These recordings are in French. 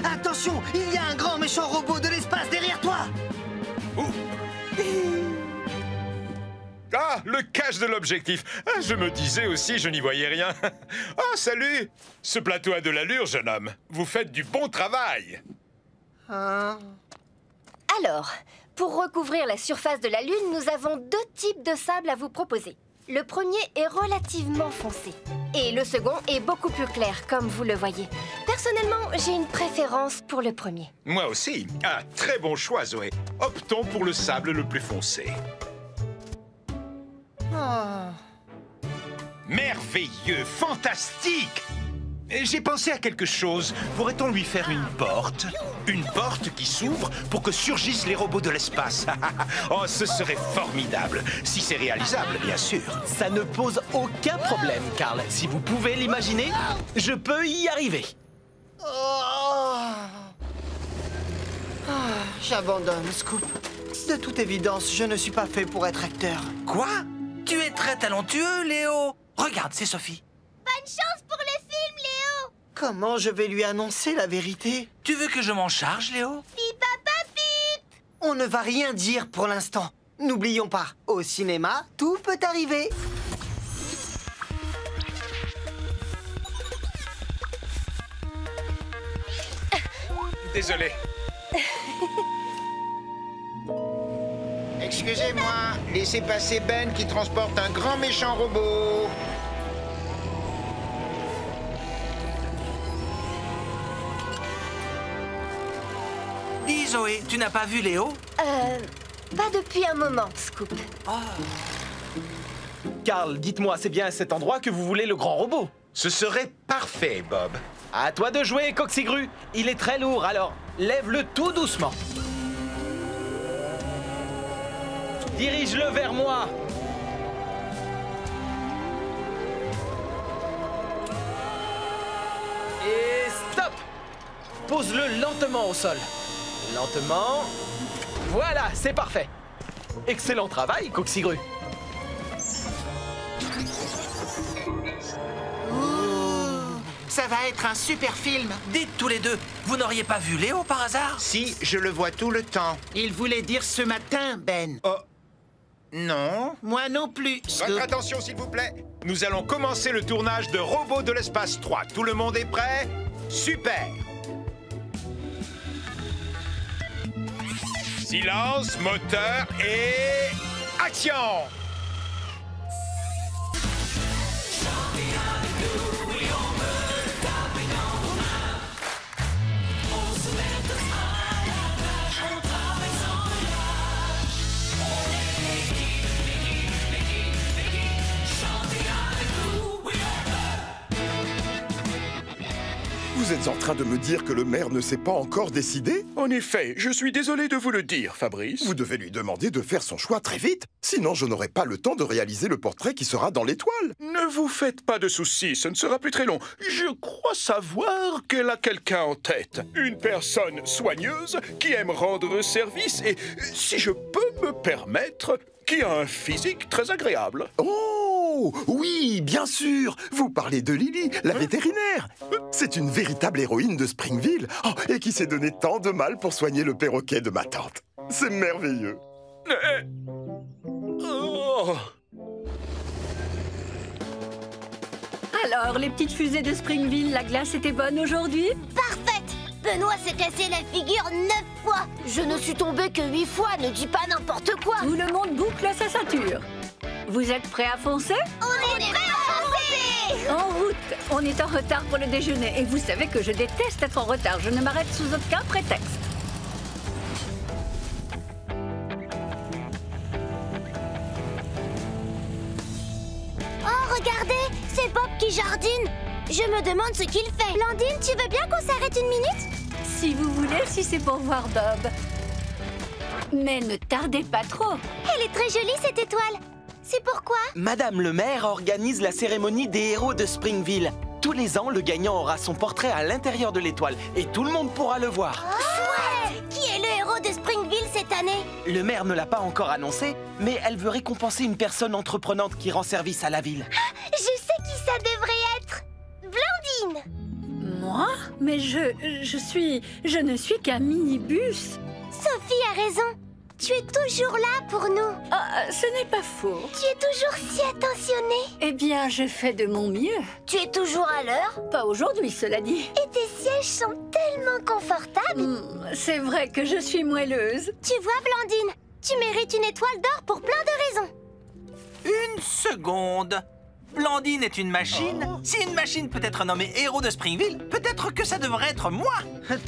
attention, il y a un grand méchant robot de l'espace derrière toi. Ah, le cache de l'objectif. Ah, je me disais aussi, je n'y voyais rien. Ah, salut. Ce plateau a de l'allure, jeune homme. Vous faites du bon travail. Alors, pour recouvrir la surface de la Lune, nous avons 2 types de sable à vous proposer. Le premier est relativement foncé. Et le second est beaucoup plus clair, comme vous le voyez. Personnellement, j'ai une préférence pour le premier. Moi aussi. Ah, très bon choix, Zoé. Optons pour le sable le plus foncé. Merveilleux, fantastique! J'ai pensé à quelque chose. Pourrait-on lui faire une porte? Une porte qui s'ouvre pour que surgissent les robots de l'espace. Oh, ce serait formidable. Si c'est réalisable, bien sûr. Ça ne pose aucun problème, Carl. Si vous pouvez l'imaginer, je peux y arriver. J'abandonne, Scoop. De toute évidence, je ne suis pas fait pour être acteur. Quoi? Tu es très talentueux, Léo. Regarde, c'est Sophie. Bonne chance pour le film, Léo! Comment je vais lui annoncer la vérité? Tu veux que je m'en charge, Léo? Pipapapip! On ne va rien dire pour l'instant. N'oublions pas, au cinéma, tout peut arriver. Désolé. Excusez-moi, laissez passer Ben qui transporte un grand méchant robot. Dis, Zoé, tu n'as pas vu Léo? Pas depuis un moment, Scoop. Carl, dites-moi, c'est bien à cet endroit que vous voulez le grand robot? Ce serait parfait, Bob. À toi de jouer, Coxigru. Il est très lourd, alors lève-le tout doucement. Dirige-le vers moi. Et stop. Pose-le lentement au sol. Lentement. Voilà, c'est parfait. Excellent travail, Coxigru. Ça va être un super film. Dites tous les deux, vous n'auriez pas vu Léo par hasard? Si, je le vois tout le temps. Il voulait dire ce matin, Ben. Oh, Non? Moi non plus, Scoop. votre attention, s'il vous plaît. Nous allons commencer le tournage de Robots de l'espace 3. Tout le monde est prêt? Super! Silence, moteur et... action! Vous êtes en train de me dire que le maire ne s'est pas encore décidé? En effet, je suis désolé de vous le dire, Fabrice. Vous devez lui demander de faire son choix très vite. Sinon, je n'aurai pas le temps de réaliser le portrait qui sera dans l'étoile. Ne vous faites pas de soucis, ce ne sera plus très long. Je crois savoir qu'elle a quelqu'un en tête. Une personne soigneuse qui aime rendre service et, si je peux me permettre, qui a un physique très agréable. Oh, oui, bien sûr. Vous parlez de Lily, la vétérinaire. C'est une véritable héroïne de Springville. Oh, et qui s'est donné tant de mal pour soigner le perroquet de ma tante. C'est merveilleux. Oh. Alors, les petites fusées de Springville, la glace était bonne aujourd'hui? Parfaite! Benoît s'est cassé la figure 9 fois. Je ne suis tombée que 8 fois, ne dis pas n'importe quoi. Tout le monde boucle sa ceinture. Vous êtes prêts à foncer? On est prêts à foncer! En route! On est en retard pour le déjeuner et vous savez que je déteste être en retard. Je ne m'arrête sous aucun prétexte. Oh, regardez, c'est Bob qui jardine. Je me demande ce qu'il fait. Blandine, tu veux bien qu'on s'arrête une minute? Si vous voulez, si c'est pour voir Bob. Mais ne tardez pas trop. Elle est très jolie, cette étoile. C'est pourquoi? Madame le maire organise la cérémonie des héros de Springville. Tous les ans, le gagnant aura son portrait à l'intérieur de l'étoile et tout le monde pourra le voir. Chouette! Qui est le héros de Springville cette année? Le maire ne l'a pas encore annoncé, mais elle veut récompenser une personne entreprenante qui rend service à la ville. Je sais qui ça devrait être. Blandine! Moi? Mais je ne suis qu'un minibus. Sophie a raison. Tu es toujours là pour nous. Ah, ce n'est pas faux. Tu es toujours si attentionnée. Eh bien, je fais de mon mieux. Tu es toujours à l'heure. Pas aujourd'hui, cela dit. Et tes sièges sont tellement confortables. C'est vrai que je suis moelleuse. Tu vois, Blandine, tu mérites une étoile d'or pour plein de raisons. Une seconde. Blandine est une machine. Si une machine peut être nommée héros de Springville, peut-être que ça devrait être moi.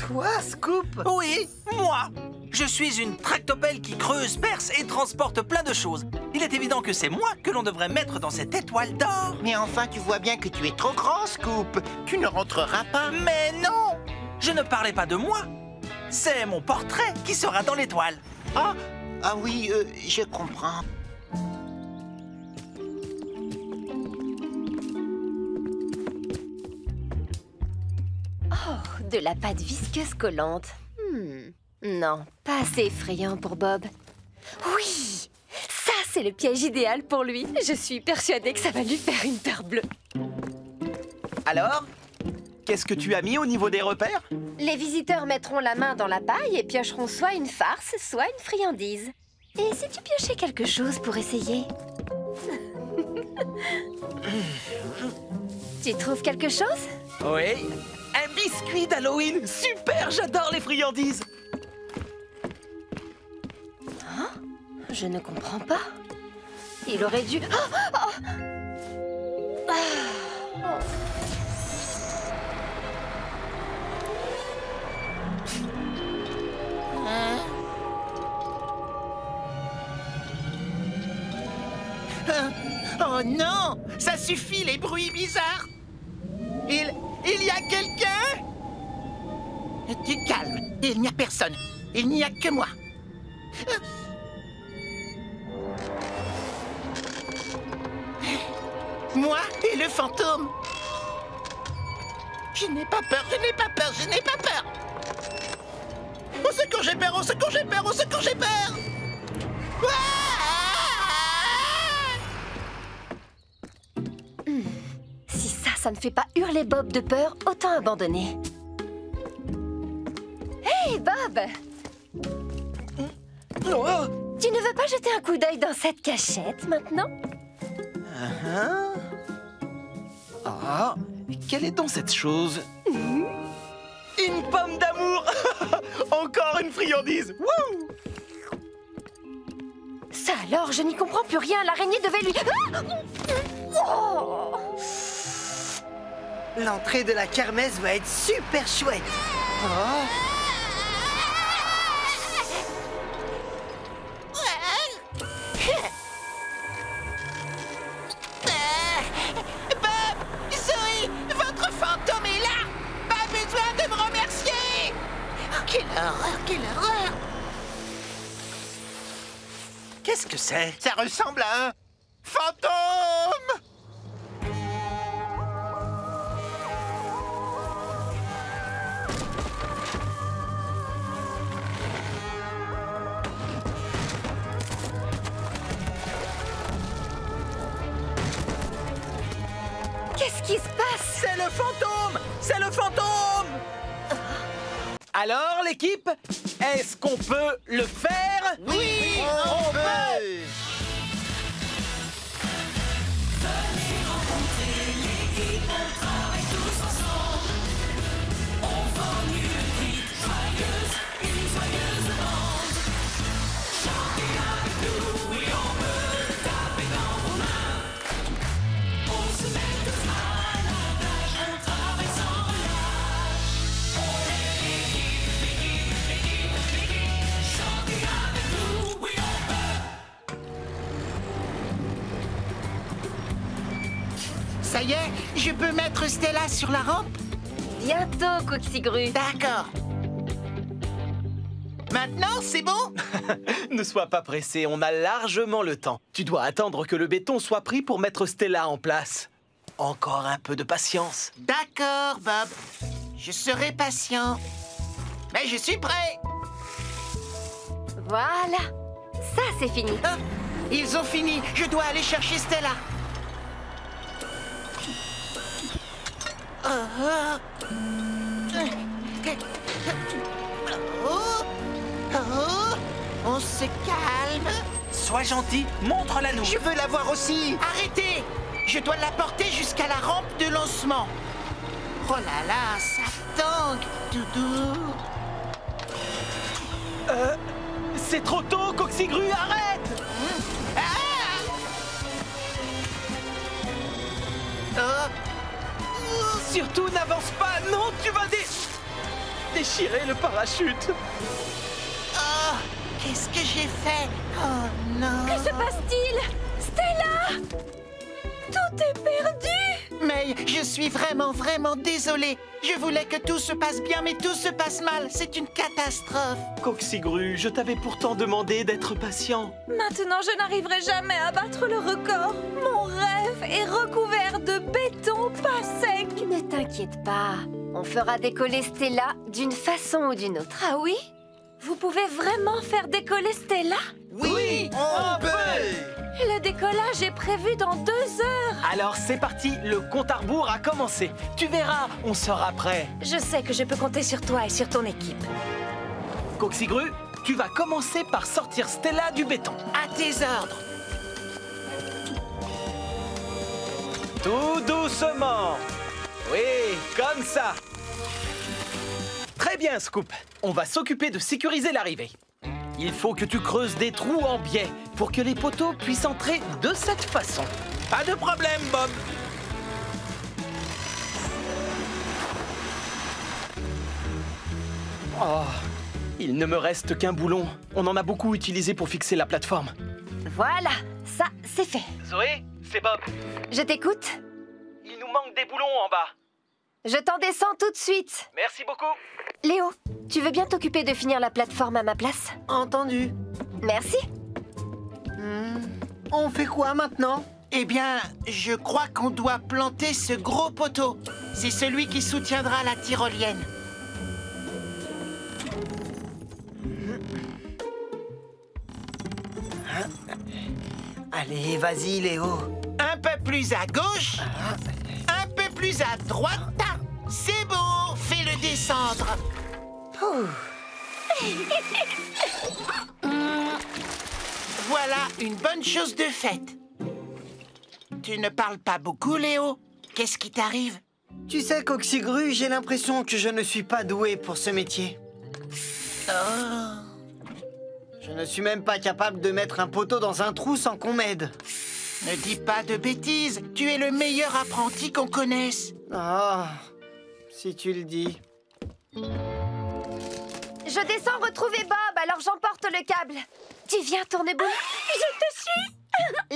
Toi, Scoop? Oui, moi. Je suis une tractopelle qui creuse, perce et transporte plein de choses. Il est évident que c'est moi que l'on devrait mettre dans cette étoile d'or. Mais enfin, tu vois bien que tu es trop grand, Scoop. Tu ne rentreras pas. Mais non! Je ne parlais pas de moi. C'est mon portrait qui sera dans l'étoile. Ah oui, je comprends. Oh, de la pâte visqueuse collante. Non, pas assez effrayant pour Bob. Oui! Ça, c'est le piège idéal pour lui. Je suis persuadée que ça va lui faire une peur bleue. Alors, qu'est-ce que tu as mis au niveau des repères? Les visiteurs mettront la main dans la paille et piocheront soit une farce, soit une friandise. Et si tu piochais quelque chose pour essayer? Tu trouves quelque chose? Oui, un biscuit d'Halloween. Super, j'adore les friandises. Hein? Je ne comprends pas. Il aurait dû... Oh non! Ça suffit, les bruits bizarres! Il y a quelqu'un? Du calme, il n'y a personne. Il n'y a que moi. Moi et le fantôme. Je n'ai pas peur, je n'ai pas peur, je n'ai pas peur. Au secours, j'ai peur, au secours, j'ai peur, au secours, j'ai peur. Si ça ne fait pas hurler Bob de peur, autant abandonner. Hey, Bob! Tu ne veux pas jeter un coup d'œil dans cette cachette, maintenant? Ah, quelle est donc cette chose? Une pomme d'amour. Encore une friandise. Wouh! Ça alors, je n'y comprends plus rien. L'araignée devait lui... Oh! L'entrée de la kermesse va être super chouette. Oh. Bob! Zoé! Votre fantôme est là! Pas besoin de me remercier! Oh, quelle horreur! Quelle horreur! Qu'est-ce que c'est? Ça ressemble à un fantôme! Qu'est-ce qui se passe? C'est le fantôme! C'est le fantôme! Alors, l'équipe, est-ce qu'on peut le faire? Oui! On peut! Ça y est, je peux mettre Stella sur la rampe? Bientôt, Coxigru. D'accord. Maintenant, c'est bon? Ne sois pas pressé, on a largement le temps. Tu dois attendre que le béton soit pris pour mettre Stella en place. Encore un peu de patience. D'accord, Bob. Je serai patient. Mais je suis prêt. Voilà. Ça, c'est fini. Ah, ils ont fini. Je dois aller chercher Stella. Oh, oh, on se calme. Sois gentil, montre-la-nous. Je veux la voir aussi. Arrêtez! Je dois la porter jusqu'à la rampe de lancement. Oh là là, ça tangue, Doudou. C'est trop tôt, Coxigru, arrête! Surtout, n'avance pas! Non, tu vas déchirer le parachute! Oh, qu'est-ce que j'ai fait? Oh non! Que se passe-t-il? Stella! Tout est perdu! Mais je suis vraiment désolé. Je voulais que tout se passe bien, mais tout se passe mal. C'est une catastrophe. Coxigru, je t'avais pourtant demandé d'être patient. Maintenant, je n'arriverai jamais à battre le record. Mon rêve est recouvert de béton pas sec. Ne t'inquiète pas. On fera décoller Stella d'une façon ou d'une autre. Ah oui? Vous pouvez vraiment faire décoller Stella? Oui, on peut. Le décollage est prévu dans 2 heures. Alors c'est parti, le compte à rebours a commencé. Tu verras, on sera prêt. Je sais que je peux compter sur toi et sur ton équipe. Coxigru, tu vas commencer par sortir Stella du béton. À tes ordres. Tout doucement. Oui, comme ça. Très bien, Scoop. On va s'occuper de sécuriser l'arrivée. Il faut que tu creuses des trous en biais pour que les poteaux puissent entrer de cette façon. Pas de problème, Bob. Oh, il ne me reste qu'un boulon. On en a beaucoup utilisé pour fixer la plateforme. Voilà, ça, c'est fait. Zoé, c'est Bob. Je t'écoute. Il nous manque des boulons en bas. Je t'en descends tout de suite. Merci beaucoup. Léo, tu veux bien t'occuper de finir la plateforme à ma place? Entendu. Merci. On fait quoi maintenant? Eh bien, je crois qu'on doit planter ce gros poteau. C'est celui qui soutiendra la tyrolienne. Allez, vas-y, Léo. Un peu plus à gauche. Un peu plus à droite. C'est bon, fais-le descendre. Voilà une bonne chose de faite. Tu ne parles pas beaucoup, Léo. Qu'est-ce qui t'arrive? Tu sais, Coxigru, j'ai l'impression que je ne suis pas doué pour ce métier. Je ne suis même pas capable de mettre un poteau dans un trou sans qu'on m'aide. Ne dis pas de bêtises. Tu es le meilleur apprenti qu'on connaisse. Ah, si tu le dis. Je descends retrouver Bob, alors j'emporte le câble. Tu viens, Tourneboule? Je te suis.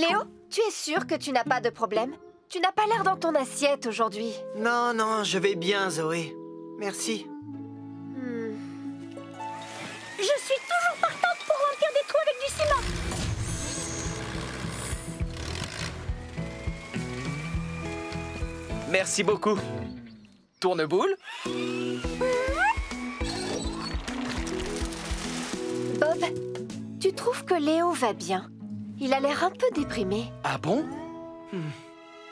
Léo, tu es sûr que tu n'as pas de problème? Tu n'as pas l'air dans ton assiette aujourd'hui. Non, non, je vais bien, Zoé. Merci. Je suis toujours partante pour remplir des trous avec du ciment. Merci beaucoup. Tourneboule? Bob, tu trouves que Léo va bien? Il a l'air un peu déprimé. Ah bon?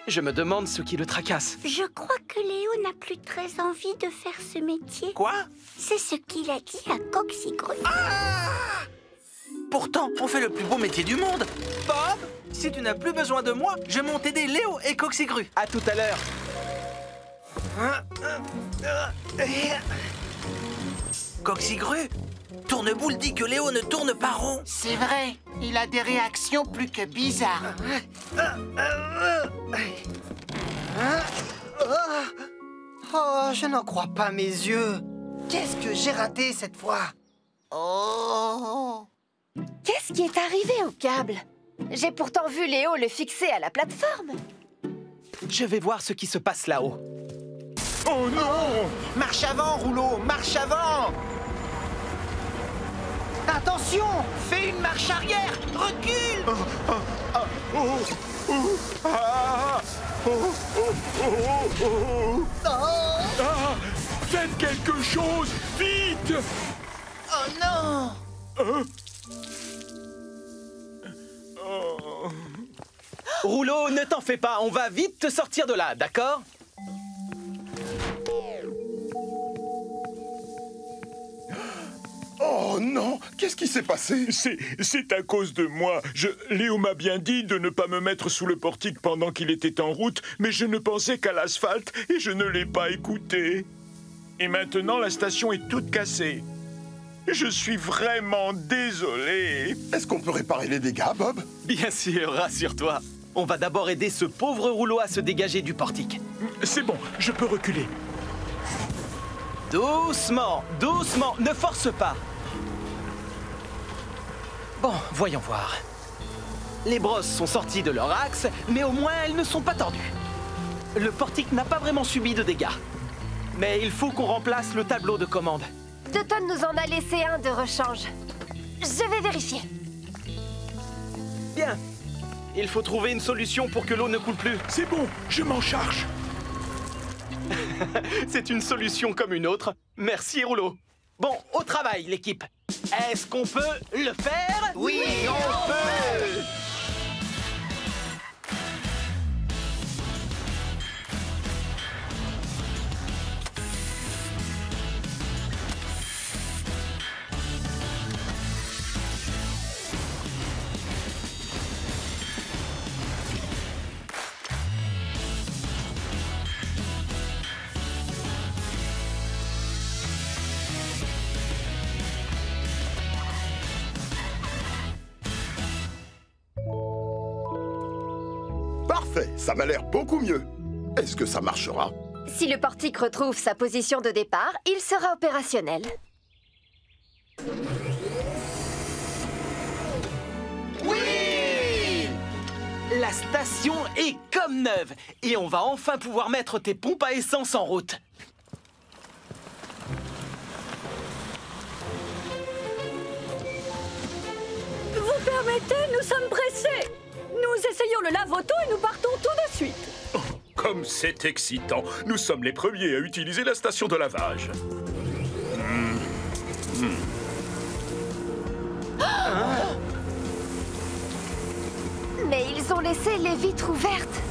Je me demande ce qui le tracasse. Je crois que Léo n'a plus très envie de faire ce métier. Quoi? C'est ce qu'il a dit à Coxigru. Pourtant, on fait le plus beau métier du monde. Bob, si tu n'as plus besoin de moi, je monte aider Léo et Coxigru. À tout à l'heure. Coxigru, Tourneboule dit que Léo ne tourne pas rond. C'est vrai, il a des réactions plus que bizarres. Oh, je n'en crois pas mes yeux. Qu'est-ce que j'ai raté cette fois? Oh! Qu'est-ce qui est arrivé au câble? J'ai pourtant vu Léo le fixer à la plateforme. Je vais voir ce qui se passe là-haut. Oh non! Marche avant, Rouleau, marche avant! Attention! Fais une marche arrière, recule! Faites quelque chose, vite! Oh non! Rouleau, ne t'en fais pas, on va vite te sortir de là, d'accord? Qu'est-ce qui s'est passé? C'est à cause de moi. Léo m'a bien dit de ne pas me mettre sous le portique pendant qu'il était en route, mais je ne pensais qu'à l'asphalte et je ne l'ai pas écouté. Et maintenant, la station est toute cassée. Je suis vraiment désolé. Est-ce qu'on peut réparer les dégâts, Bob? Bien sûr, rassure-toi. On va d'abord aider ce pauvre rouleau à se dégager du portique. C'est bon, je peux reculer. Doucement, doucement, ne force pas. Bon, voyons voir. Les brosses sont sorties de leur axe, mais au moins elles ne sont pas tordues. Le portique n'a pas vraiment subi de dégâts. Mais il faut qu'on remplace le tableau de commande. Toton nous en a laissé un de rechange. Je vais vérifier. Bien. Il faut trouver une solution pour que l'eau ne coule plus. C'est bon, je m'en charge. C'est une solution comme une autre. Merci, Rouleau. Bon, au travail, l'équipe. Est-ce qu'on peut le faire? Oui, on peut! Parfait, ça m'a l'air beaucoup mieux. Est-ce que ça marchera? Si le portique retrouve sa position de départ, il sera opérationnel. Oui! La station est comme neuve et on va enfin pouvoir mettre tes pompes à essence en route. Vous permettez, nous sommes pressés. Nous essayons le lave-auto et nous partons tout de suite. Oh, comme c'est excitant. Nous sommes les premiers à utiliser la station de lavage. Mais ils ont laissé les vitres ouvertes.